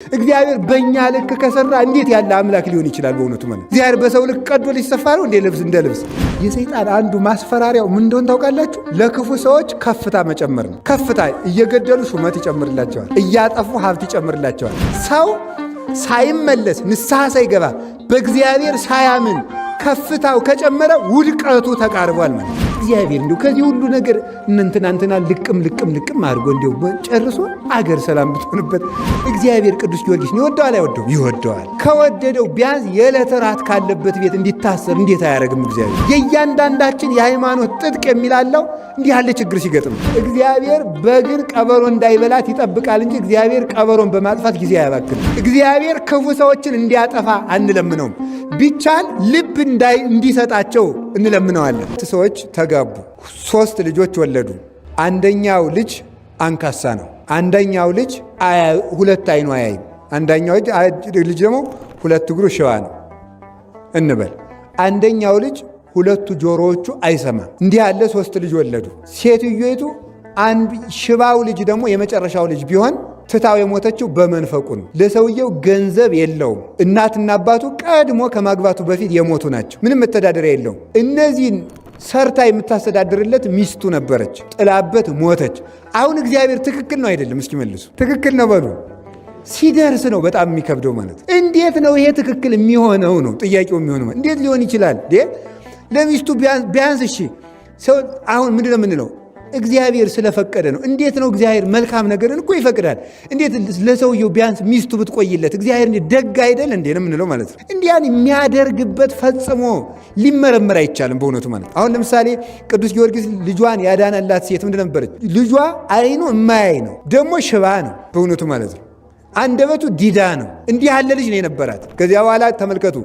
እግዚአብሔር በእኛ ልክ ከሰራ እንዴት ያለ አምላክ ሊሆን ይችላል? በእውነቱ ማለት እግዚአብሔር በሰው ልክ ቀዶ ሊሰፋ ነው እንደ ልብስ። የሰይጣን አንዱ ማስፈራሪያው ምን እንደሆነ ታውቃላችሁ? ለክፉ ሰዎች ከፍታ መጨመር ነው። ከፍታ እየገደሉ ሹመት ይጨምርላቸዋል፣ እያጠፉ ሀብት ይጨምርላቸዋል። ሰው ሳይመለስ ንስሐ ሳይገባ በእግዚአብሔር ሳያምን ከፍታው ከጨመረ ውድቀቱ ተቃርቧል ማለት ነው። እግዚአብሔር እንዲሁ ከዚህ ሁሉ ነገር እንትና ልቅም አድርጎ እንዲሁ ጨርሶ አገር ሰላም ብትሆንበት እግዚአብሔር ቅዱስ ጊዮርጊስን ይወደዋል አይወደውም? ይወደዋል። ከወደደው ቢያንስ የዕለት ራት ካለበት ቤት እንዲታሰር እንዴት አያደርግም? እግዚአብሔር የእያንዳንዳችን የሃይማኖት ጥጥቅ የሚላለው እንዲህ ያለ ችግር ሲገጥም እግዚአብሔር በግን ቀበሮ እንዳይበላት ይጠብቃል እንጂ እግዚአብሔር ቀበሮን በማጥፋት ጊዜ አያባክንም። እግዚአብሔር ክፉ ሰዎችን እንዲያጠፋ አንለምነውም። ቢቻል ልብ እንዲሰጣቸው እንለምነዋለን። ሰዎች ተጋቡ፣ 3 ልጆች ወለዱ። አንደኛው ልጅ አንካሳ ነው። አንደኛው ልጅ 2 አይኑ አያይም። አንደኛው ልጅ ደግሞ 2 እግሩ ሽባ ነው እንበል። አንደኛው ልጅ 2 ጆሮዎቹ አይሰማም። እንዲህ ያለ 3 ልጅ ወለዱ። ሴትዮቱ ሽባው ልጅ ደግሞ የመጨረሻው ልጅ ቢሆን ትታው የሞተችው በመንፈቁ ነው። ለሰውየው ገንዘብ የለውም። እናትና አባቱ ቀድሞ ከማግባቱ በፊት የሞቱ ናቸው። ምንም መተዳደሪያ የለውም። እነዚህን ሰርታ የምታስተዳድርለት ሚስቱ ነበረች፣ ጥላበት ሞተች። አሁን እግዚአብሔር ትክክል ነው አይደለም? እስኪ መልሱ። ትክክል ነው በሉ። ሲደርስ ነው በጣም የሚከብደው ማለት። እንዴት ነው ይሄ ትክክል የሚሆነው ነው ጥያቄው የሚሆነው። እንዴት ሊሆን ይችላል? ለሚስቱ ቢያንስ እሺ፣ ሰው አሁን ምንድን ነው የምንለው? እግዚአብሔር ስለፈቀደ ነው። እንዴት ነው እግዚአብሔር መልካም ነገርን እኮ ይፈቅዳል። እንዴት ለሰውየው ቢያንስ ሚስቱ ብትቆይለት እግዚአብሔር ደግ አይደል እንዴ ነው የምንለው ማለት ነው። እንዲያን የሚያደርግበት ፈጽሞ ሊመረመር አይቻልም በእውነቱ ማለት። አሁን ለምሳሌ ቅዱስ ጊዮርጊስ ልጇን ያዳነላት ሴት ምንድን ነበረች? ልጇ አይኑ እማያይ ነው፣ ደግሞ ሽባ ነው በእውነቱ ማለት ነው። አንደበቱ ዲዳ ነው። እንዲህ ያለ ልጅ ነው የነበራት። ከዚያ በኋላ ተመልከቱ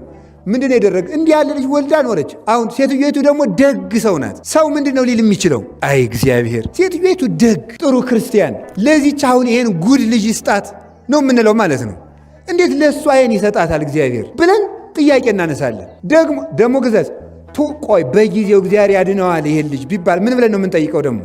ምንድን ነው የደረገ? እንዲህ ያለ ልጅ ወልዳ ኖረች። አሁን ሴትዮቱ ደግሞ ደግ ሰው ናት። ሰው ምንድን ነው ሊል የሚችለው? አይ እግዚአብሔር ሴትዮቱ ደግ ጥሩ ክርስቲያን ለዚች አሁን ይሄን ጉድ ልጅ ይስጣት ነው የምንለው ማለት ነው። እንዴት ለእሷ ይሄን ይሰጣታል እግዚአብሔር ብለን ጥያቄ እናነሳለን። ደግሞ ግዛት ቆይ በጊዜው እግዚአብሔር ያድነዋል ይሄን ልጅ ቢባል ምን ብለን ነው የምንጠይቀው? ደግሞ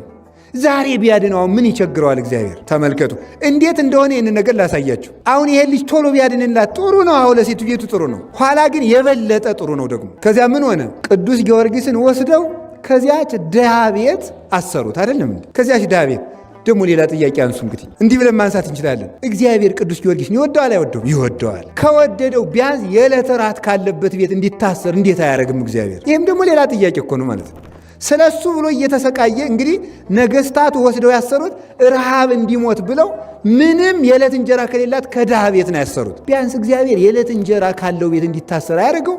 ዛሬ ቢያድነው ምን ይቸግረዋል እግዚአብሔር? ተመልከቱ እንዴት እንደሆነ ይህንን ነገር ላሳያችሁ። አሁን ይሄን ልጅ ቶሎ ቢያድንላት ጥሩ ነው። አሁን ለሴትዮቱ ጥሩ ነው። ኋላ ግን የበለጠ ጥሩ ነው ደግሞ። ከዚያ ምን ሆነ? ቅዱስ ጊዮርጊስን ወስደው ከዚያች ድሃ ቤት አሰሩት። አይደለም? ከዚያች ድሃ ቤት ደግሞ ሌላ ጥያቄ አንሱ። እንግዲህ እንዲህ ብለን ማንሳት እንችላለን። እግዚአብሔር ቅዱስ ጊዮርጊስን ይወደዋል አይወደውም? ይወደዋል። ከወደደው ቢያንስ የዕለት ራት ካለበት ቤት እንዲታሰር እንዴት አያደርግም እግዚአብሔር? ይህም ደግሞ ሌላ ጥያቄ እኮ ነው ማለት ነው። ስለ እሱ ብሎ እየተሰቃየ እንግዲህ ነገስታቱ ወስደው ያሰሩት ረሃብ እንዲሞት ብለው ምንም የዕለት እንጀራ ከሌላት ከድሃ ቤት ነው ያሰሩት። ቢያንስ እግዚአብሔር የዕለት እንጀራ ካለው ቤት እንዲታሰር አያደርገው?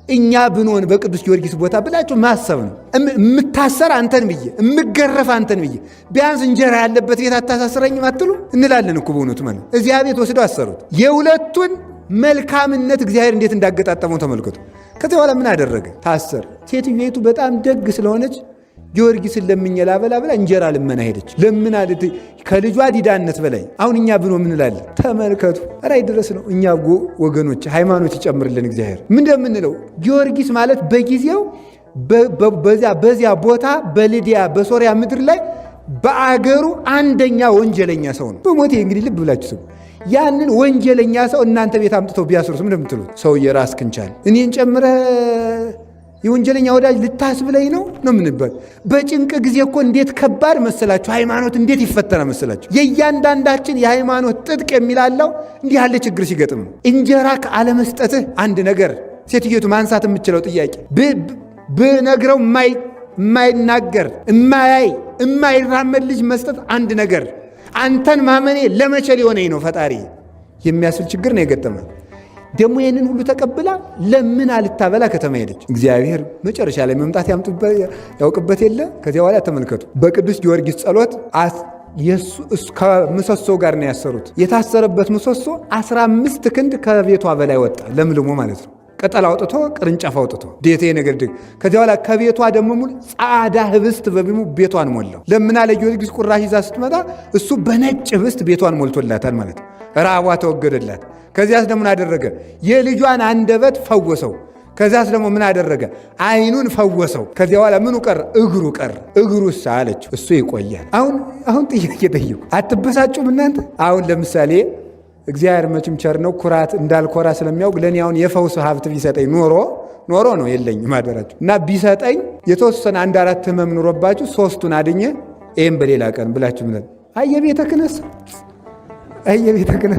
እኛ ብንሆን በቅዱስ ጊዮርጊስ ቦታ ብላችሁ ማሰብ ነው። የምታሰር አንተን ብዬ የምገረፍ አንተን ብዬ ቢያንስ እንጀራ ያለበት ቤት አታሳስረኝም አትሉ እንላለን እኮ በእውነቱ ማለት። እዚያ ቤት ወስደው አሰሩት። የሁለቱን መልካምነት እግዚአብሔር እንዴት እንዳገጣጠመው ተመልከቱ። ከዚህ በኋላ ምን አደረገ? ታሰር። ሴትዮቱ በጣም ደግ ስለሆነች ጊዮርጊስን ለምኜ ላበላ ብላ እንጀራ ልመና ሄደች። ለምን አለ ከልጇ ዲዳነት በላይ አሁን እኛ ብኖ ምን እንላለን? ተመልከቱ። ራይ ድረስ ነው። እኛ ወገኖች ሃይማኖት ይጨምርልን እግዚአብሔር። ምን እንደምንለው ጊዮርጊስ ማለት በጊዜው በዚያ ቦታ በሊዲያ በሶሪያ ምድር ላይ በአገሩ አንደኛ ወንጀለኛ ሰው ነው። በሞቴ እንግዲህ ልብ ብላችሁ ስሙ። ያንን ወንጀለኛ ሰው እናንተ ቤት አምጥተው ቢያስሩት ምን እንደምትሉት? ሰውዬ ራስህን ቻል፣ እኔን ጨምረህ የወንጀለኛ ወዳጅ ልታስብለኝ ነው ምንባል? በጭንቅ ጊዜ እኮ እንዴት ከባድ መሰላችሁ! ሃይማኖት እንዴት ይፈተና መሰላችሁ! የእያንዳንዳችን የሃይማኖት ጥጥቅ የሚላለው እንዲህ ያለ ችግር ሲገጥም ነው። እንጀራ ከአለመስጠትህ አንድ ነገር። ሴትዮቱ ማንሳት የምችለው ጥያቄ ብነግረው የማይናገር የማይራመድ ልጅ መስጠት አንድ ነገር። አንተን ማመኔ ለመቼ ሊሆነኝ ነው ፈጣሪ የሚያስብል ችግር ነው የገጠመ። ደግሞ ይህንን ሁሉ ተቀብላ ለምን አልታበላ ከተማ ሄደች። እግዚአብሔር መጨረሻ ላይ መምጣት ያውቅበት የለ። ከዚያ በኋላ ተመልከቱ፣ በቅዱስ ጊዮርጊስ ጸሎት ከምሰሶ ጋር ነው ያሰሩት። የታሰረበት ምሰሶ 15 ክንድ ከቤቷ በላይ ወጣ፣ ለምልሞ ማለት ነው። ቅጠል አውጥቶ ቅርንጫፍ አውጥቶ ዴቴ ነገር ድግ። ከዚያ በኋላ ከቤቷ ደግሞ ሙሉ ጻዳ ህብስት በቢሙ ቤቷን ሞላው። ለምን አለ ጊዮርጊስ ቁራሽ ይዛ ስትመጣ እሱ በነጭ ህብስት ቤቷን ሞልቶላታል ማለት ነው። ራቧ ተወገደላት። ከዚያስ ደግሞ ምን አደረገ? የልጇን አንደበት ፈወሰው። ከዚያስ ደግሞ ምን አደረገ? አይኑን ፈወሰው። ከዚያ በኋላ ምኑ ቀረ? እግሩ ቀረ። እግሩስ አለችው እሱ ይቆያል። አሁን ጥያቄ ጠይቁ። አትበሳጩም እናንተ? አሁን ለምሳሌ እግዚአብሔር መቼም ቸር ነው። ኩራት እንዳልኮራ ስለሚያውቅ ለእኔ አሁን የፈውስ ሀብት ቢሰጠኝ ኖሮ ነው የለኝም አደራችሁ እና ቢሰጠኝ የተወሰነ 1-4 ህመም ኑሮባችሁ 3ቱን አድኜ ይህም በሌላ ቀን ብላችሁ ምለን አየቤተ ክህነት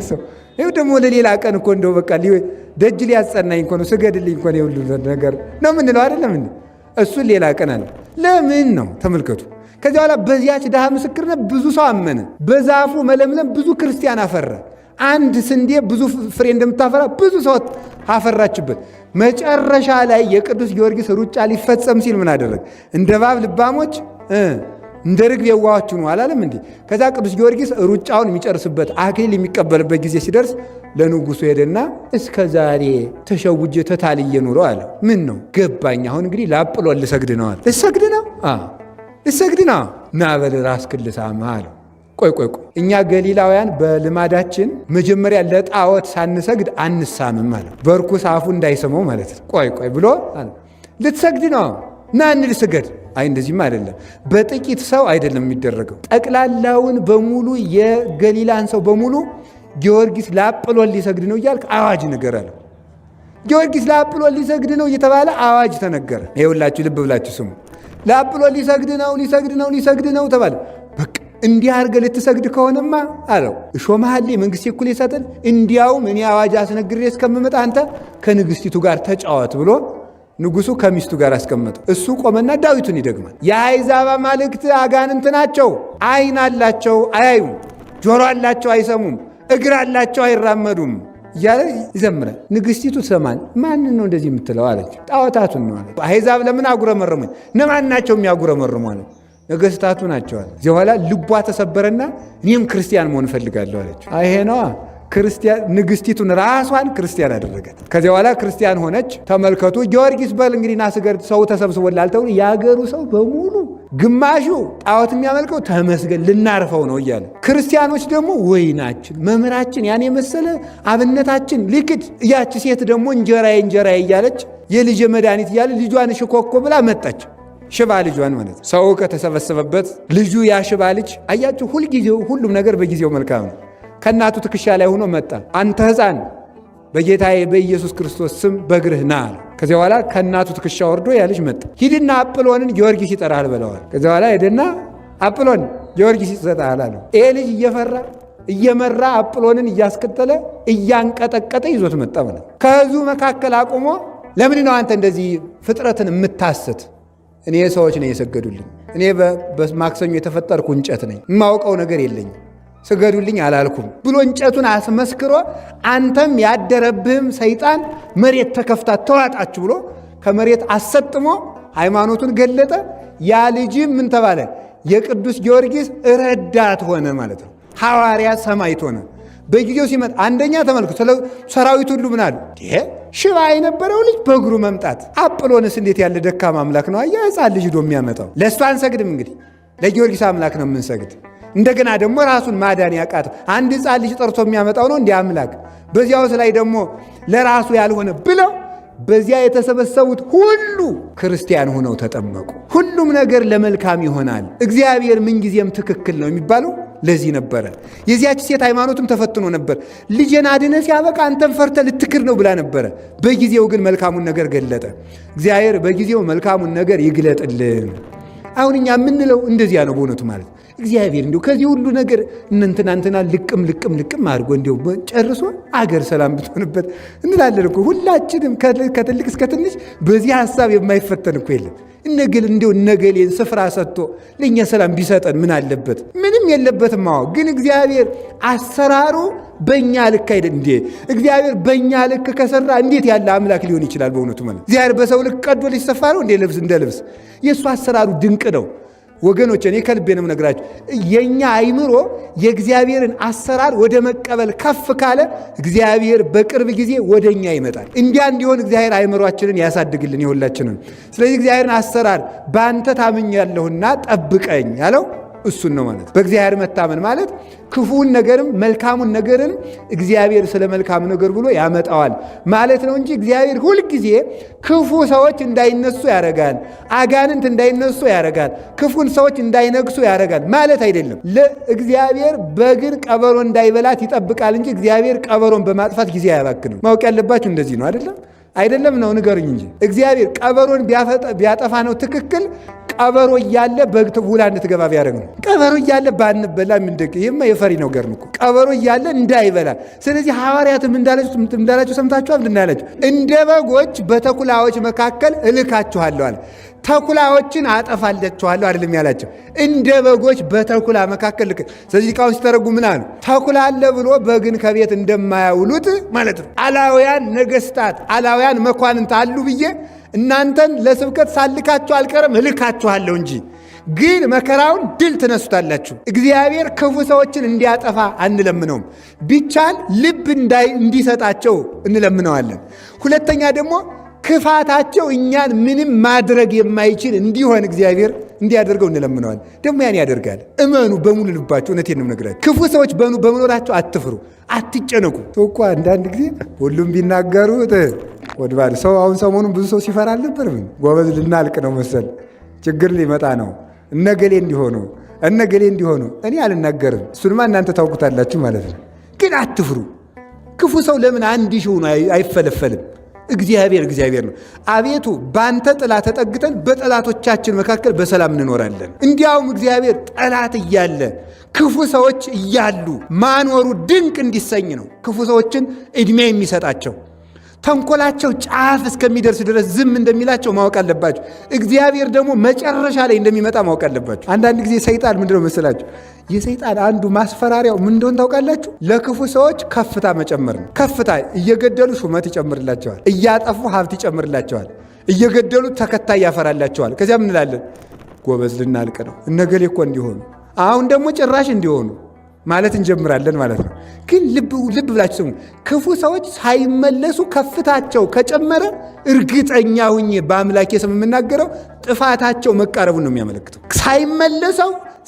ሰው ይኸው ደግሞ ለሌላ ቀን እኮ እንደው በቃ ደጅ ሊያጸናኝ እኮ ነው ስገድልኝ እኮ ነው የሁሉ ነገር ነው ምንለው አይደለም እንዴ? እሱን ሌላ ቀን አለ። ለምን ነው ተመልከቱ። ከዚያ በኋላ በዚያች ድሃ ምስክርነት ብዙ ሰው አመነ። በዛፉ መለምለም ብዙ ክርስቲያን አፈራ። አንድ ስንዴ ብዙ ፍሬ እንደምታፈራ ብዙ ሰው አፈራችበት። መጨረሻ ላይ የቅዱስ ጊዮርጊስ ሩጫ ሊፈጸም ሲል ምን አደረገ? እንደ እባብ ልባሞች እንደ ርግብ የዋሆች ነው አላለም እንዴ? ከዛ ቅዱስ ጊዮርጊስ ሩጫውን የሚጨርስበት አክሊል የሚቀበልበት ጊዜ ሲደርስ ለንጉሱ ሄደና እስከ ዛሬ ተሸውጄ ተታልዬ ኑሮ አለ። ምን ነው ገባኝ። አሁን እንግዲህ ለአጵሎን ልሰግድ ነው አለ። ልሰግድ ነው ና በል ራስህን ልሳም አለው። ቆይ እኛ ገሊላውያን በልማዳችን መጀመሪያ ለጣዖት ሳንሰግድ አንሳምም አለ። በርኩስ አፉ እንዳይሰማው ማለት ነው። ቆይ ብሎ ልትሰግድ ነው ና እንልስገድ። አይ እንደዚህም አይደለም። በጥቂት ሰው አይደለም የሚደረገው። ጠቅላላውን በሙሉ የገሊላን ሰው በሙሉ ጊዮርጊስ ለአጵሎን ሊሰግድ ነው እያልክ አዋጅ ነገር አለ። ጊዮርጊስ ለአጵሎን ሊሰግድ ነው እየተባለ አዋጅ ተነገረ። ይኸውላችሁ ልብ ብላችሁ ስሙ። ለአጵሎን ሊሰግድ ነው ተባለ። በቃ እንዲህ አድርገህ ልትሰግድ ከሆነማ አለው እሾመሃል መንግሥቴ እኩል ይሰጥን። እንዲያውም እኔ አዋጅ አስነግሬ እስከምመጣ አንተ ከንግሥቲቱ ጋር ተጫወት ብሎ ንጉሱ ከሚስቱ ጋር አስቀመጠው። እሱ ቆመና ዳዊቱን ይደግማል። የአሕዛብ አማልክት አጋንንት ናቸው፣ ዓይን አላቸው አያዩም፣ ጆሮ አላቸው አይሰሙም፣ እግር አላቸው አይራመዱም እያለ ይዘምራል። ንግሥቲቱ ትሰማል። ማንን ነው እንደዚህ የምትለው አለች። ጣዖታቱን ነው አለች። አሕዛብ ለምን አጉረመረሙኝ? እነማን ናቸው የሚያጉረመርሙ አለ። ነገሥታቱ ናቸው አለ። እዚህ በኋላ ልቧ ተሰበረና እኔም ክርስቲያን መሆን እፈልጋለሁ አለች። ይሄ ነዋ ንግሥቲቱን ራሷን ክርስቲያን አደረጋት። ከዚያ በኋላ ክርስቲያን ሆነች። ተመልከቱ። ጊዮርጊስ በል እንግዲህ ና ስገድ፣ ሰው ተሰብስቦላል ተብሎ የአገሩ ሰው በሙሉ ግማሹ ጣዖት የሚያመልከው ተመስገን ልናርፈው ነው እያለ፣ ክርስቲያኖች ደግሞ ወይናችን መምህራችን ያን የመሰለ አብነታችን ሊክድ፣ ያች ሴት ደግሞ እንጀራዬ እያለች የልጅ መድኃኒት እያለ ልጇን ሽኮኮ ብላ መጣች። ሽባ ልጇን ማለት ነው። ሰው ከተሰበሰበበት ልጁ ያ ሽባ ልጅ አያችሁ፣ ሁልጊዜው ሁሉም ነገር በጊዜው መልካም ነው። ከእናቱ ትከሻ ላይ ሆኖ መጣ። አንተ ሕፃን በጌታዬ በኢየሱስ ክርስቶስ ስም በእግርህ ና አለ። ከዚያ በኋላ ከእናቱ ትከሻ ወርዶ ያ ልጅ መጣ። ሂድና አጵሎንን ጊዮርጊስ ይጠራል በለዋል። ከዚያ በኋላ ሄደና አጵሎን ጊዮርጊስ ይሰጣል አለው። ይሄ ልጅ እየመራ አጵሎንን እያስከተለ እያንቀጠቀጠ ይዞት መጣ ማለት። ከሕዝቡ መካከል አቁሞ ለምን ነው አንተ እንደዚህ ፍጥረትን የምታስት? እኔ ሰዎች ነው የሰገዱልኝ። እኔ በማክሰኞ የተፈጠርኩ እንጨት ነኝ፣ የማውቀው ነገር የለኝም፣ ስገዱልኝ አላልኩም ብሎ እንጨቱን አስመስክሮ አንተም ያደረብህም ሰይጣን መሬት ተከፍታ ተዋጣችሁ ብሎ ከመሬት አሰጥሞ ሃይማኖቱን ገለጠ። ያ ልጅም ምን ተባለ? የቅዱስ ጊዮርጊስ ረዳት ሆነ ማለት ነው። ሐዋርያ ሰማዕት ሆነ። በጊዜው ሲመጣ አንደኛ ተመልክቶ ሰራዊት ሁሉ ምን አሉ? ሽባ የነበረው ልጅ በእግሩ መምጣት። አጵሎንስ እንዴት ያለ ደካማ አምላክ ነው! አያ ሕፃን ልጅ ዶ የሚያመጣው። ለእሱ አንሰግድም እንግዲህ ለጊዮርጊስ አምላክ ነው የምንሰግድ። እንደገና ደግሞ ራሱን ማዳን ያቃተው አንድ ሕፃን ልጅ ጠርቶ የሚያመጣው ነው እንዲህ አምላክ። በዚያውስ ላይ ደግሞ ለራሱ ያልሆነ ብለው በዚያ የተሰበሰቡት ሁሉ ክርስቲያን ሆነው ተጠመቁ። ሁሉም ነገር ለመልካም ይሆናል። እግዚአብሔር ምንጊዜም ትክክል ነው የሚባለው ለዚህ ነበረ። የዚያች ሴት ሃይማኖትም ተፈትኖ ነበር። ልጄን አድነ ሲያበቃ አንተም ፈርተ ልትክር ነው ብላ ነበረ። በጊዜው ግን መልካሙን ነገር ገለጠ። እግዚአብሔር በጊዜው መልካሙን ነገር ይግለጥልን። አሁን እኛ የምንለው እንደዚያ ነው በእውነቱ ማለት እግዚአብሔር እንዲሁ ከዚህ ሁሉ ነገር እንትና ልቅም አድርጎ እንዲሁ ጨርሶ አገር ሰላም ብትሆንበት እንላለን እኮ ሁላችንም ከትልቅ እስከ ትንሽ በዚህ ሐሳብ የማይፈተን እኮ የለም። እነገሌን ስፍራ ሰጥቶ ለእኛ ሰላም ቢሰጠን ምን አለበት? ምንም የለበትም። አዎ ግን እግዚአብሔር አሰራሩ በእኛ ልክ አይደል እንዴ? እግዚአብሔር በእኛ ልክ ከሰራ እንዴት ያለ አምላክ ሊሆን ይችላል? በእውነቱ ማለት እግዚአብሔር በሰው ልክ ቀዶ ሊሰፋ ነው እንዴ? እንደ ልብስ የእሱ አሰራሩ ድንቅ ነው ወገኖች። እኔ ከልቤ ነው የምነግራችሁ። የእኛ አይምሮ የእግዚአብሔርን አሰራር ወደ መቀበል ከፍ ካለ እግዚአብሔር በቅርብ ጊዜ ወደ እኛ ይመጣል። እንዲያ እንዲሆን እግዚአብሔር አይምሯችንን ያሳድግልን የሁላችንን። ስለዚህ እግዚአብሔርን አሰራር በአንተ ታምኛለሁና ጠብቀኝ ያለው እሱን ነው ማለት። በእግዚአብሔር መታመን ማለት ክፉውን ነገርም መልካሙን ነገርን እግዚአብሔር ስለ መልካም ነገር ብሎ ያመጣዋል ማለት ነው እንጂ እግዚአብሔር ሁልጊዜ ክፉ ሰዎች እንዳይነሱ ያደርጋል፣ አጋንንት እንዳይነሱ ያደርጋል፣ ክፉን ሰዎች እንዳይነግሱ ያደርጋል ማለት አይደለም። እግዚአብሔር በግን ቀበሮ እንዳይበላት ይጠብቃል እንጂ እግዚአብሔር ቀበሮን በማጥፋት ጊዜ አያባክንም። ማወቅ ያለባችሁ እንደዚህ ነው። አይደለም ነው ንገሩኝ እንጂ እግዚአብሔር ቀበሮን ቢያጠፋ ነው ትክክል። ቀበሮ እያለ በግ ውላ እንድትገባ ቢያደርግ ነው። ቀበሮ እያለ ባንበላ ምንደቅ ይሄማ የፈሪ ነው ገር ነው። ቀበሮ እያለ እንዳይበላ። ስለዚህ ሐዋርያትም እንዳላችሁ ሰምታችኋል። ምንድን ያላችሁ? እንደ በጎች በተኩላዎች መካከል እልካችኋለሁ አለ። ተኩላዎችን አጠፋላችኋለሁ አይደለም ያላቸው፣ እንደ በጎች በተኩላ መካከል ልክ። ስለዚህ ቃውን ሲተረጉ ምን አሉ? ተኩላ አለ ብሎ በግን ከቤት እንደማያውሉት ማለት ነው። አላውያን ነገስታት፣ አላውያን መኳንንት አሉ ብዬ እናንተን ለስብከት ሳልካችሁ አልቀርም፣ እልካችኋለሁ እንጂ ግን መከራውን ድል ትነሱታላችሁ። እግዚአብሔር ክፉ ሰዎችን እንዲያጠፋ አንለምነውም። ቢቻል ልብ እንዲሰጣቸው እንለምነዋለን። ሁለተኛ ደግሞ ክፋታቸው እኛን ምንም ማድረግ የማይችል እንዲሆን እግዚአብሔር እንዲያደርገው እንለምነዋል። ደግሞ ያን ያደርጋል። እመኑ በሙሉ ልባቸው። እውነቴን ነው የምነግራችሁ። ክፉ ሰዎች በመኖራቸው አትፍሩ፣ አትጨነቁ። ሰው እኮ አንዳንድ ጊዜ ሁሉም ቢናገሩት ወድባል ሰው አሁን ሰሞኑን ብዙ ሰው ሲፈራ አልነበር? ምን ጎበዝ ልናልቅ ነው መሰል፣ ችግር ሊመጣ ነው፣ እነገሌ እንዲሆኑ እኔ አልናገርም። እሱንማ እናንተ ታውቁታላችሁ ማለት ነው። ግን አትፍሩ። ክፉ ሰው ለምን አንድ ሺህ ሆኖ አይፈለፈልም? እግዚአብሔር ነው። አቤቱ ባንተ ጥላ ተጠግተን በጠላቶቻችን መካከል በሰላም እንኖራለን። እንዲያውም እግዚአብሔር ጠላት እያለ ክፉ ሰዎች እያሉ ማኖሩ ድንቅ እንዲሰኝ ነው ክፉ ሰዎችን ዕድሜ የሚሰጣቸው። ተንኮላቸው ጫፍ እስከሚደርስ ድረስ ዝም እንደሚላቸው ማወቅ አለባቸው። እግዚአብሔር ደግሞ መጨረሻ ላይ እንደሚመጣ ማወቅ አለባቸው። አንዳንድ ጊዜ ሰይጣን ምንድነው መሰላችሁ? የሰይጣን አንዱ ማስፈራሪያው ምን እንደሆነ ታውቃላችሁ? ለክፉ ሰዎች ከፍታ መጨመር ነው። ከፍታ እየገደሉ ሹመት ይጨምርላቸዋል፣ እያጠፉ ሀብት ይጨምርላቸዋል፣ እየገደሉ ተከታይ ያፈራላቸዋል። ከዚያ ምን እንላለን? ጎበዝ ልናልቅ ነው፣ እነገሌ እኮ እንዲሆኑ፣ አሁን ደግሞ ጭራሽ እንዲሆኑ ማለት እንጀምራለን ማለት ነው። ግን ልብ ብላችሁ ስሙ። ክፉ ሰዎች ሳይመለሱ ከፍታቸው ከጨመረ እርግጠኛ ሁኜ በአምላኬ ስም የምናገረው ጥፋታቸው መቃረቡን ነው የሚያመለክተው።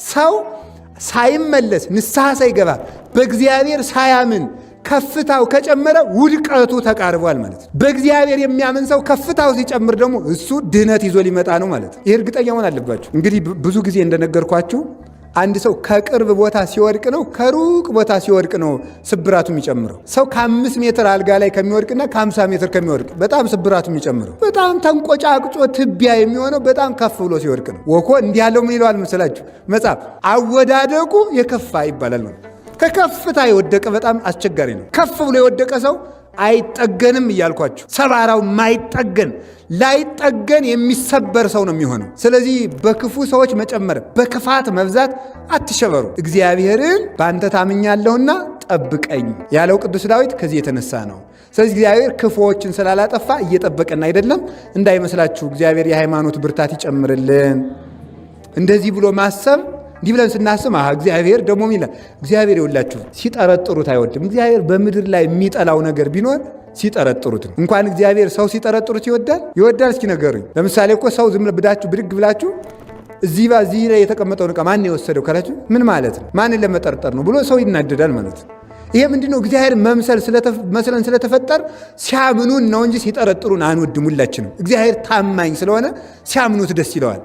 ሰው ሳይመለስ ንስሐ ሳይገባ በእግዚአብሔር ሳያምን ከፍታው ከጨመረ ውድቀቱ ተቃርቧል ማለት ነው። በእግዚአብሔር የሚያምን ሰው ከፍታው ሲጨምር ደግሞ እሱ ድህነት ይዞ ሊመጣ ነው ማለት ነው። ይህ እርግጠኛ መሆን አለባችሁ። እንግዲህ ብዙ ጊዜ እንደነገርኳችሁ አንድ ሰው ከቅርብ ቦታ ሲወድቅ ነው ከሩቅ ቦታ ሲወድቅ ነው ስብራቱ የሚጨምረው። ሰው ከ5 ሜትር አልጋ ላይ ከሚወድቅና ከ50 ሜትር ከሚወድቅ በጣም ስብራቱ የሚጨምረው። በጣም ተንቆጫቅጮ ትቢያ የሚሆነው በጣም ከፍ ብሎ ሲወድቅ ነው። ወኮ እንዲህ ያለው ምን ይለዋል መሰላችሁ መጽሐፍ? አወዳደቁ የከፋ ይባላል ነው። ከከፍታ የወደቀ በጣም አስቸጋሪ ነው። ከፍ ብሎ የወደቀ ሰው አይጠገንም እያልኳችሁ፣ ሰባራው ማይጠገን ላይጠገን የሚሰበር ሰው ነው የሚሆነው። ስለዚህ በክፉ ሰዎች መጨመር፣ በክፋት መብዛት አትሸበሩ። እግዚአብሔርን በአንተ ታምኛለሁና ጠብቀኝ ያለው ቅዱስ ዳዊት ከዚህ የተነሳ ነው። ስለዚህ እግዚአብሔር ክፉዎችን ስላላጠፋ እየጠበቀን አይደለም እንዳይመስላችሁ። እግዚአብሔር የሃይማኖት ብርታት ይጨምርልን። እንደዚህ ብሎ ማሰብ እንዲህ ብለን ስናስብ እግዚአብሔር ደግሞ ይላል። እግዚአብሔር ይውላችሁ ሲጠረጥሩት አይወድም። እግዚአብሔር በምድር ላይ የሚጠላው ነገር ቢኖር ሲጠረጥሩት ነው። እንኳን እግዚአብሔር ሰው ሲጠረጥሩት ይወዳል። እስኪ ነገሩኝ። ለምሳሌ እኮ ሰው ዝም ብድግ ብላችሁ እዚህ ላይ የተቀመጠውን ዕቃ ማን የወሰደው ካላችሁ ምን ማለት ነው? ማንን ለመጠርጠር ነው ብሎ ሰው ይናደዳል ማለት ነው። ይሄ ምንድነው? እግዚአብሔር መስለን ስለተፈጠር ሲያምኑን ነው እንጂ ሲጠረጥሩን አንወድም ሁላችንም። እግዚአብሔር ታማኝ ስለሆነ ሲያምኑት ደስ ይለዋል።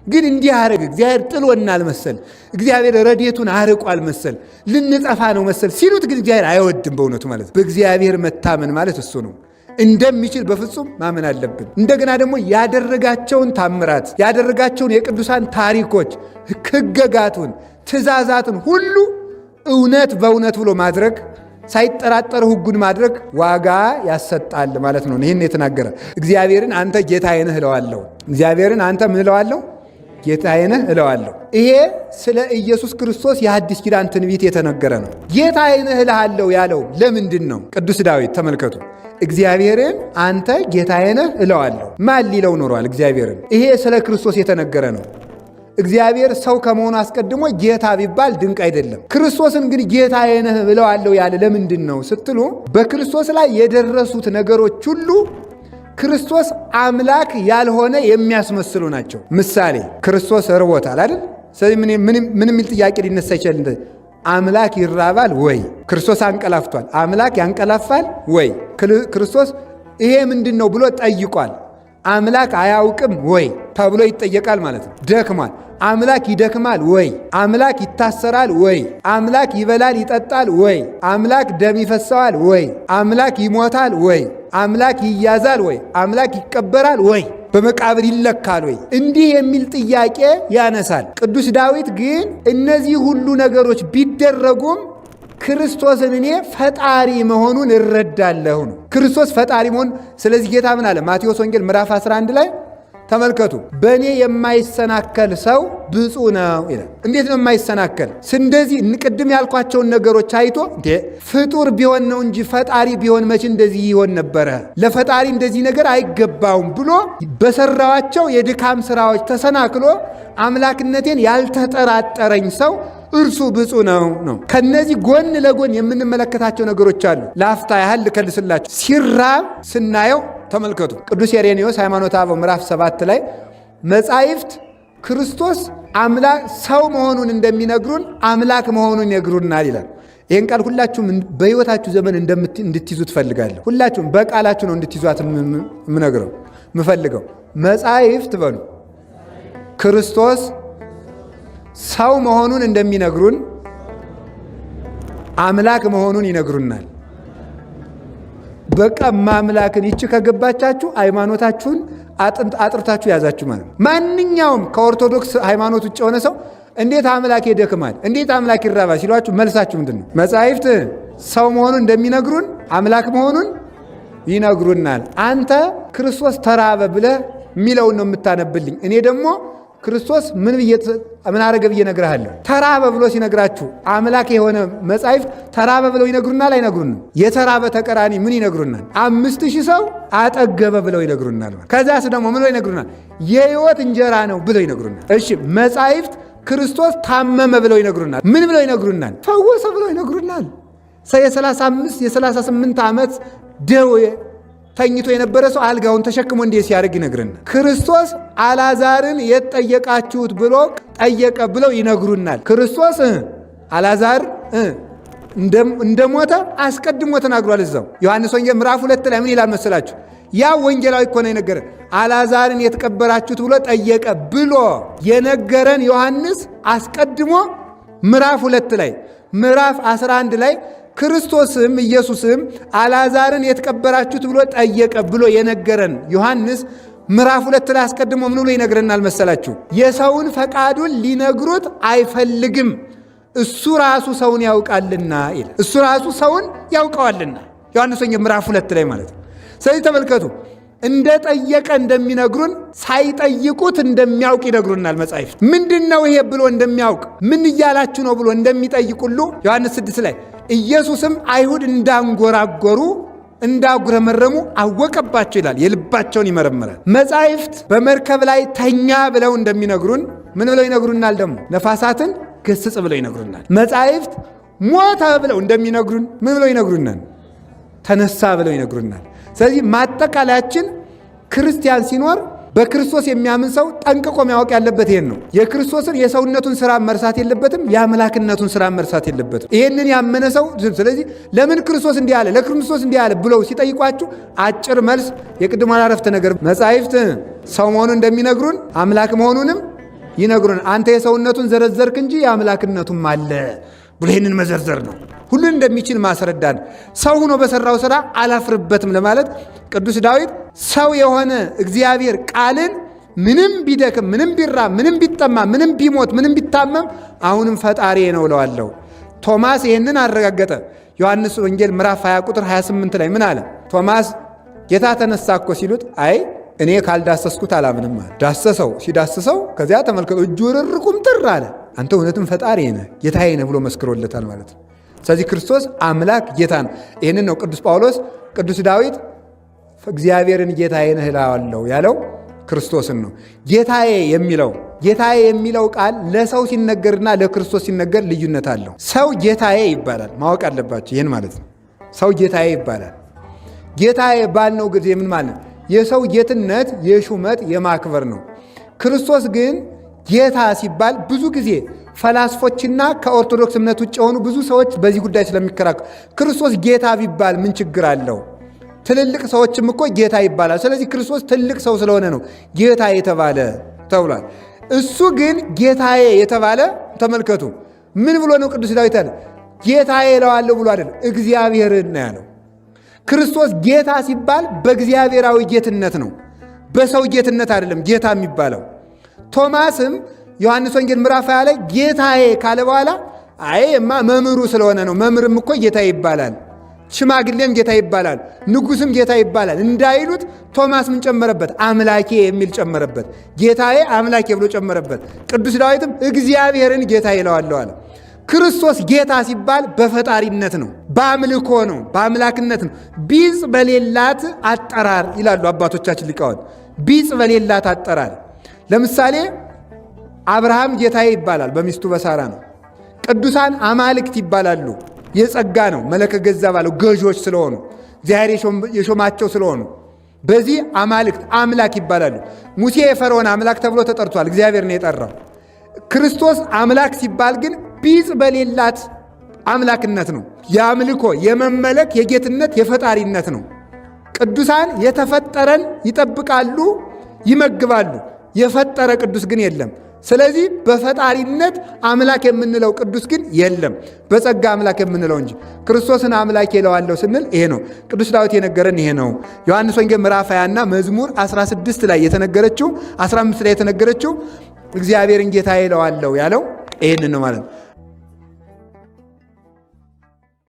ግን እንዲህ አረግ እግዚአብሔር ጥሎናል መሰል፣ እግዚአብሔር ረድኤቱን አርቋል መሰል፣ ልንጠፋ ነው መሰል ሲሉት ግን እግዚአብሔር አይወድም በእውነቱ ማለት ነው። በእግዚአብሔር መታመን ማለት እሱ ነው። እንደሚችል በፍጹም ማመን አለብን። እንደገና ደግሞ ያደረጋቸውን ታምራት፣ ያደረጋቸውን የቅዱሳን ታሪኮች፣ ሕግጋቱን፣ ትእዛዛትን ሁሉ እውነት በእውነት ብሎ ማድረግ፣ ሳይጠራጠር ሕጉን ማድረግ ዋጋ ያሰጣል ማለት ነው። ይህን የተናገረ እግዚአብሔርን አንተ ጌታዬ ነህ እለዋለሁ። እግዚአብሔርን አንተ ምን እለዋለሁ? ጌታዬ ነህ እለዋለሁ። ይሄ ስለ ኢየሱስ ክርስቶስ የሐዲስ ኪዳን ትንቢት የተነገረ ነው። ጌታዬ ነህ እልሃለሁ ያለው ለምንድን ነው? ቅዱስ ዳዊት ተመልከቱ። እግዚአብሔርን አንተ ጌታዬ ነህ እለዋለሁ ማን ሊለው ኖሯል? እግዚአብሔርን። ይሄ ስለ ክርስቶስ የተነገረ ነው። እግዚአብሔር ሰው ከመሆኑ አስቀድሞ ጌታ ቢባል ድንቅ አይደለም? ክርስቶስን ግን ጌታዬ ነህ እለዋለሁ ያለ ለምንድን ነው ስትሉ፣ በክርስቶስ ላይ የደረሱት ነገሮች ሁሉ ክርስቶስ አምላክ ያልሆነ የሚያስመስሉ ናቸው። ምሳሌ ክርስቶስ ርቦታል አይደል? ስለዚህ ምን የሚል ጥያቄ ሊነሳ ይችላል? አምላክ ይራባል ወይ? ክርስቶስ አንቀላፍቷል። አምላክ ያንቀላፋል ወይ? ክርስቶስ ይሄ ምንድን ነው ብሎ ጠይቋል። አምላክ አያውቅም ወይ ተብሎ ይጠየቃል ማለት ነው። ደክሟል። አምላክ ይደክማል ወይ? አምላክ ይታሰራል ወይ? አምላክ ይበላል ይጠጣል ወይ? አምላክ ደም ይፈሰዋል ወይ? አምላክ ይሞታል ወይ? አምላክ ይያዛል ወይ? አምላክ ይቀበራል ወይ? በመቃብር ይለካል ወይ? እንዲህ የሚል ጥያቄ ያነሳል። ቅዱስ ዳዊት ግን እነዚህ ሁሉ ነገሮች ቢደረጉም ክርስቶስን እኔ ፈጣሪ መሆኑን እረዳለሁ ነው። ክርስቶስ ፈጣሪ መሆኑን። ስለዚህ ጌታ ምን አለ? ማቴዎስ ወንጌል ምዕራፍ 11 ላይ ተመልከቱ። በእኔ የማይሰናከል ሰው ብፁዕ ነው ይላል። እንዴት ነው የማይሰናከል? እንደዚህ ቅድም ያልኳቸውን ነገሮች አይቶ ፍጡር ቢሆን ነው እንጂ ፈጣሪ ቢሆን መቼ እንደዚህ ይሆን ነበረ? ለፈጣሪ እንደዚህ ነገር አይገባውም ብሎ በሰራዋቸው የድካም ስራዎች ተሰናክሎ አምላክነቴን ያልተጠራጠረኝ ሰው እርሱ ብፁዕ ነው። ከነዚህ ጎን ለጎን የምንመለከታቸው ነገሮች አሉ። ለአፍታ ያህል ልከልስላችሁ። ሲራብ ስናየው ተመልከቱ። ቅዱስ ኢሬኔዎስ ሃይማኖተ አበው ምዕራፍ 7 ላይ መጻሕፍት ክርስቶስ አምላክ ሰው መሆኑን እንደሚነግሩን አምላክ መሆኑን ይነግሩናል ይላል። ይህን ቃል ሁላችሁም በሕይወታችሁ ዘመን እንድትይዙ ትፈልጋለሁ። ሁላችሁም በቃላችሁ ነው እንድትይዟት የምፈልገው። መጻሕፍት በሉ ክርስቶስ ሰው መሆኑን እንደሚነግሩን አምላክ መሆኑን ይነግሩናል። በቃ ማምላክን ይቺ ከገባቻችሁ ሃይማኖታችሁን አጥርታችሁ ያዛችሁ ማለት ነው። ማንኛውም ከኦርቶዶክስ ሃይማኖት ውጭ የሆነ ሰው እንዴት አምላክ ይደክማል፣ እንዴት አምላክ ይራባል ሲሏችሁ መልሳችሁ ምንድን ነው? መጻሕፍት ሰው መሆኑን እንደሚነግሩን አምላክ መሆኑን ይነግሩናል። አንተ ክርስቶስ ተራበ ብለህ የሚለውን ነው የምታነብልኝ። እኔ ደግሞ ክርስቶስ ምን አረገ ብዬ እነግርሃለሁ። ተራበ ብሎ ሲነግራችሁ አምላክ የሆነ መጻሕፍት ተራበ ብለው ይነግሩናል አይነግሩንም? የተራበ ተቀራኒ ምን ይነግሩናል? 5000 ሰው አጠገበ ብለው ይነግሩናል። ከዛስ ደግሞ ምን ብለው ይነግሩናል? የሕይወት እንጀራ ነው ብለው ይነግሩናል። እሺ መጻሕፍት ክርስቶስ ታመመ ብለው ይነግሩናል። ምን ብለው ይነግሩናል? ፈወሰ ብለው ይነግሩናል። የ35 የ38 ዓመት ደዌ ተኝቶ የነበረ ሰው አልጋውን ተሸክሞ እንዴት ሲያደርግ ይነግርናል። ክርስቶስ አልዓዛርን የት ጠየቃችሁት ብሎ ጠየቀ ብለው ይነግሩናል። ክርስቶስ አልዓዛር እንደሞተ አስቀድሞ ተናግሯል። እዛው ዮሐንስ ወንጌል ምዕራፍ 2 ላይ ምን ይላል መሰላችሁ? ያ ወንጌላዊ እኮ ነው የነገረን። አልዓዛርን የት ቀበራችሁት ብሎ ጠየቀ ብሎ የነገረን ዮሐንስ አስቀድሞ ምዕራፍ 2 ላይ ምዕራፍ 11 ላይ ክርስቶስም ኢየሱስም አልዓዛርን የት ቀበራችሁት ብሎ ጠየቀ ብሎ የነገረን ዮሐንስ ምዕራፍ 2 ላይ አስቀድሞ ምን ብሎ ይነግረናል መሰላችሁ? የሰውን ፈቃዱን ሊነግሩት አይፈልግም፣ እሱ ራሱ ሰውን ያውቃልና ይላል። እሱ ራሱ ሰውን ያውቀዋልና ዮሐንስ ወንጌል ምዕራፍ 2 ላይ ማለት ነው። ስለዚህ ተመልከቱ፣ እንደ ጠየቀ እንደሚነግሩን ሳይጠይቁት እንደሚያውቅ ይነግሩናል መጻሕፍት። ምንድን ነው ይሄ ብሎ እንደሚያውቅ ምን እያላችሁ ነው ብሎ እንደሚጠይቁሉ ዮሐንስ 6 ላይ ኢየሱስም አይሁድ እንዳንጎራጎሩ እንዳጉረመረሙ አወቀባቸው ይላል። የልባቸውን ይመረምራል። መጻሕፍት በመርከብ ላይ ተኛ ብለው እንደሚነግሩን ምን ብለው ይነግሩናል? ደግሞ ነፋሳትን ገስጽ ብለው ይነግሩናል። መጻሕፍት ሞተ ብለው እንደሚነግሩን ምን ብለው ይነግሩናል? ተነሳ ብለው ይነግሩናል። ስለዚህ ማጠቃለያችን ክርስቲያን ሲኖር በክርስቶስ የሚያምን ሰው ጠንቅቆ ማወቅ ያለበት ይሄን ነው። የክርስቶስን የሰውነቱን ስራ መርሳት የለበትም፣ የአምላክነቱን ስራ መርሳት የለበትም። ይሄንን ያመነ ሰው ስለዚህ ለምን ክርስቶስ እንዲህ አለ፣ ለክርስቶስ እንዲህ አለ ብለው ሲጠይቋችሁ አጭር መልስ የቅድሞ አረፍተ ነገር መጻሕፍት ሰው መሆኑን እንደሚነግሩን አምላክ መሆኑንም ይነግሩን። አንተ የሰውነቱን ዘረዘርክ እንጂ የአምላክነቱም አለ ብሎ ይህንን መዘርዘር ነው። ሁሉን እንደሚችል ማስረዳት። ሰው ሆኖ በሰራው ስራ አላፍርበትም ለማለት ቅዱስ ዳዊት ሰው የሆነ እግዚአብሔር ቃልን ምንም ቢደክም፣ ምንም ቢራብ፣ ምንም ቢጠማ፣ ምንም ቢሞት፣ ምንም ቢታመም አሁንም ፈጣሪ ነው እለዋለሁ። ቶማስ ይህንን አረጋገጠ። ዮሐንስ ወንጌል ምዕራፍ 20 ቁጥር 28 ላይ ምን አለ? ቶማስ ጌታ ተነሳ እኮ ሲሉት አይ እኔ ካልዳሰስኩት አላምንም አለ። ዳሰሰው። ሲዳስሰው ከዚያ ተመልከቱ እጁ ርር ቁምጥር አለ። አንተ እውነትም ፈጣሪ ነህ ጌታዬ ነህ ብሎ መስክሮለታል ማለት ነው። ስለዚህ ክርስቶስ አምላክ ጌታ ነው። ይህንን ነው ቅዱስ ጳውሎስ ቅዱስ ዳዊት እግዚአብሔርን ጌታዬ ነህ እለዋለሁ ያለው ክርስቶስን ነው። ጌታዬ የሚለው ቃል ለሰው ሲነገርና ለክርስቶስ ሲነገር ልዩነት አለው። ሰው ጌታዬ ይባላል፣ ማወቅ አለባቸው ይህን ማለት ነው። ሰው ጌታዬ ይባላል። ጌታዬ ባልነው ጊዜ ምን ማለት ነው? የሰው ጌትነት የሹመት የማክበር ነው። ክርስቶስ ግን ጌታ ሲባል ብዙ ጊዜ ፈላስፎችና ከኦርቶዶክስ እምነት ውጭ የሆኑ ብዙ ሰዎች በዚህ ጉዳይ ስለሚከራከሩ ክርስቶስ ጌታ ቢባል ምን ችግር አለው? ትልልቅ ሰዎችም እኮ ጌታ ይባላል። ስለዚህ ክርስቶስ ትልቅ ሰው ስለሆነ ነው ጌታ የተባለ ተብሏል። እሱ ግን ጌታዬ የተባለ ተመልከቱ፣ ምን ብሎ ነው ቅዱስ ዳዊት ያለ? ጌታዬ እለዋለሁ ብሎ አይደለም፣ እግዚአብሔርን ነው ያለው። ክርስቶስ ጌታ ሲባል በእግዚአብሔራዊ ጌትነት ነው፣ በሰው ጌትነት አይደለም ጌታ የሚባለው። ቶማስም ዮሐንስ ወንጌል ምዕራፍ 20 ላይ ጌታዬ ካለ በኋላ አይማ መምህሩ ስለሆነ ነው። መምህርም እኮ ጌታ ይባላል፣ ሽማግሌም ጌታ ይባላል፣ ንጉስም ጌታ ይባላል እንዳይሉት ቶማስ ምን ጨመረበት? አምላኬ የሚል ጨመረበት። ጌታዬ አምላኬ ብሎ ጨመረበት። ቅዱስ ዳዊትም እግዚአብሔርን ጌታ ይለዋለሁ አለ። ክርስቶስ ጌታ ሲባል በፈጣሪነት ነው፣ በአምልኮ ነው፣ በአምላክነት ነው። ቢጽ በሌላት አጠራር ይላሉ አባቶቻችን ሊቃውንት። ቢጽ በሌላት አጠራር ለምሳሌ አብርሃም ጌታዬ ይባላል፣ በሚስቱ በሳራ ነው። ቅዱሳን አማልክት ይባላሉ፣ የጸጋ ነው፣ መለከ ገዛ ባለው ገዦች ስለሆኑ እግዚአብሔር የሾማቸው ስለሆኑ በዚህ አማልክት አምላክ ይባላሉ። ሙሴ የፈርዖን አምላክ ተብሎ ተጠርቷል፣ እግዚአብሔር ነው የጠራው። ክርስቶስ አምላክ ሲባል ግን ቢጽ በሌላት አምላክነት ነው። የአምልኮ የመመለክ የጌትነት የፈጣሪነት ነው። ቅዱሳን የተፈጠረን ይጠብቃሉ፣ ይመግባሉ። የፈጠረ ቅዱስ ግን የለም። ስለዚህ በፈጣሪነት አምላክ የምንለው ቅዱስ ግን የለም፣ በጸጋ አምላክ የምንለው እንጂ። ክርስቶስን አምላክ እለዋለሁ ስንል ይሄ ነው። ቅዱስ ዳዊት የነገረን ይሄ ነው። ዮሐንስ ወንጌል ምዕራፍ 20 እና መዝሙር 16 ላይ የተነገረችው 15 ላይ የተነገረችው እግዚአብሔርን ጌታዬ እለዋለሁ ያለው ይሄንን ነው ማለት ነው።